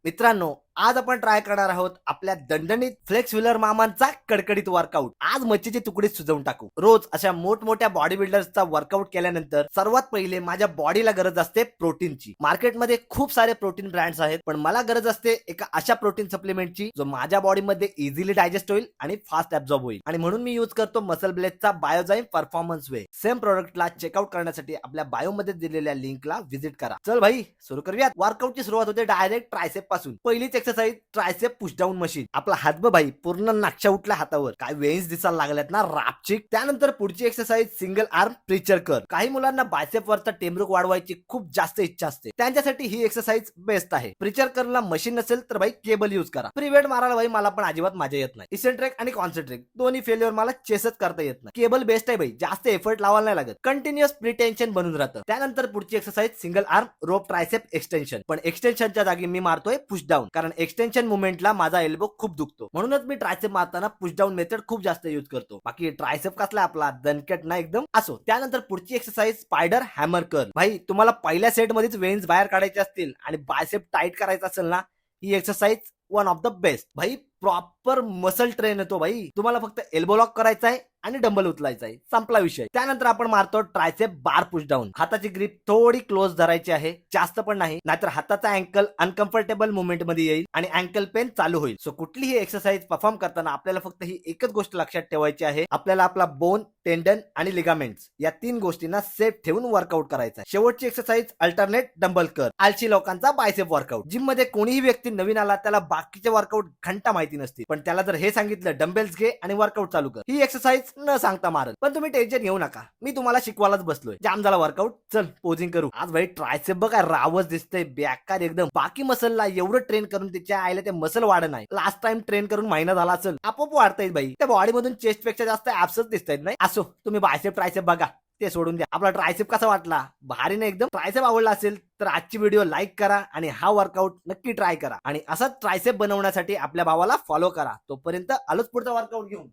मित्रांनो, आज आपण ट्राय करणार आहोत आपल्या दणदणीत फ्लेक्स व्हीलर मामांचा कडकडीत वर्कआउट. आज मच्छीची तुकडे सुजवून टाकू. रोज अशा मोठमोठ्या बॉडी बिल्डर्सचा वर्कआउट केल्यानंतर सर्वात पहिले माझ्या बॉडीला गरज असते प्रोटीनची. मार्केटमध्ये खूप सारे प्रोटीन ब्रँड्स आहेत, पण मला गरज असते एका अशा प्रोटीन सप्लिमेंटची जो माझ्या बॉडीमध्ये इझिली डायजेस्ट होईल आणि फास्ट ऍब्झॉर्ब होईल. आणि म्हणून मी यूज करतो मसल ब्लेडचा बायोजाईम परफॉर्मन्स वे. सेम प्रोडक्टला चेकआउट करण्यासाठी आपल्या बायो मध्ये दिलेल्या लिंकला व्हिजिट करा. चल भाई, सुरू करूयात. वर्कआउटची सुरुवात होते डायरेक्ट ट्रायसेप पासून. पहिलीच exercise tricep push down machine. आपला हात भाई पूर्ण नाक्षा उठला हातावर. काय वेन्स दिसायला लागल्यात ना रापचिक. त्यानंतर पुढची एक्सरसाइज सिंगल आर्म प्रिचर कर. काही मुलांना बायसेप वरचा टेमरूक वाढवायची खूप जास्त इच्छा असते, त्यांच्यासाठी ही एक्सरसाइज बेस्ट आहे. प्रिचर करला मशीन नसेल तर भाई केबल यूज करा. प्रिवेट मारायला भाई मला पण अजिबात मजा येत नाही. इसेंट्रिक आणि कॉन्सन्ट्रिक दोन्ही फेल्युअर मला चेसच करता येत नाही. केबल बेस्ट आहे भाई, जास्त एफर्ट लावायला नाही लागत. कंटिन्युअस प्री टेन्शन बनून राहतं. त्यानंतर पुढची एक्सरसाइज सिंगल आर्म रोप ट्रायसेप एक्सटेन्शन. पण एक्सटेन्शनच्या जागी मी मारतोय पुश डाऊन, कारण एक्सटेन्शन मुवमेंटला माझा एल्बो खूप दुखतो. म्हणूनच मी ट्रायसेप मारताना पुश डाऊन मेथड खूप जास्त यूज करतो. बाकी ट्रायसेप कसला आपला दणकट ना एकदम असो. त्यानंतर पुढची एक्सरसाइज स्पायडर हॅमर कर. भाई तुम्हाला पहिल्या सेट मध्येच वेन्स बाहेर काढायचे असतील आणि बायसेप टाईट करायचा असेल ना, ही exercise one of the best. भाई प्रॉपर मसल ट्रेन येतो भाई. तुम्हाला फक्त एल्बो लॉक करायचा आहे आणि डंबल उचलायचा आहे, संपला विषय. त्यानंतर आपण मारतो ट्रायसेप बार पुश डाऊन. हाताची ग्रिप थोडी क्लोज धरायची आहे, जास्त पण नाही, नाहीतर हाताचा अँकल अनकम्फर्टेबल मुवमेंट मध्ये येईल आणि अँकल पेन चालू होईल. सो कुठलीही एक्सरसाइज परफॉर्म करताना आपल्याला फक्त ही एकच गोष्ट लक्षात ठेवायची आहे, आपल्याला आपला बोन, टेंडन आणि लिगामेंट्स या 3 गोष्टींना सेफ ठेवून वर्कआउट करायचा. शेवटची एक्सरसाइज अल्टरनेट डंबल कर. आलशी लोकांचा बायसेप वर्कआउट. जिम मध्ये कोणीही व्यक्ती नवीन आला त्याला बाकीचे वर्कआउट घंटा माहिती नसते, पण त्याला जर हे सांगितलं डंबेल्स घे आणि वर्कआउट चालू कर, ही एक्सरसाइज न सांगता मारत. पण तुम्ही टेन्शन घेऊ नका, मी तुम्हाला शिकवायलाच बसलोय. जाम झाला वर्कआउट, चल पोजिंग करू. आज भाई ट्रायसेप बघा रावच दिसतंय बेकार एकदम. बाकी मसलला एवढं ट्रेन करून त्याच्या आईला ते मसल वाढ नाही. लास्ट टाइम ट्रेन करून महिना झाला असेल, आपोआप वाढतायत भाई. त्या बॉडी मधून चेस्ट पेक्षा जास्त ऍप्सच दिसतायत नाही. असो, तुम्ही बायसेप ट्रायसेप बघा, ते सोडून द्या. आपला ट्रायसेप कसा वाटला? भारी ना एकदम. ट्रायसेप आवडला असेल तर आजची व्हिडिओ लाईक करा आणि हा वर्कआउट नक्की ट्राय करा. आणि असाच ट्रायसेप बनवण्यासाठी आपल्या भावाला फॉलो करा. तोपर्यंत आलोच पुढचा वर्कआउट घेऊन.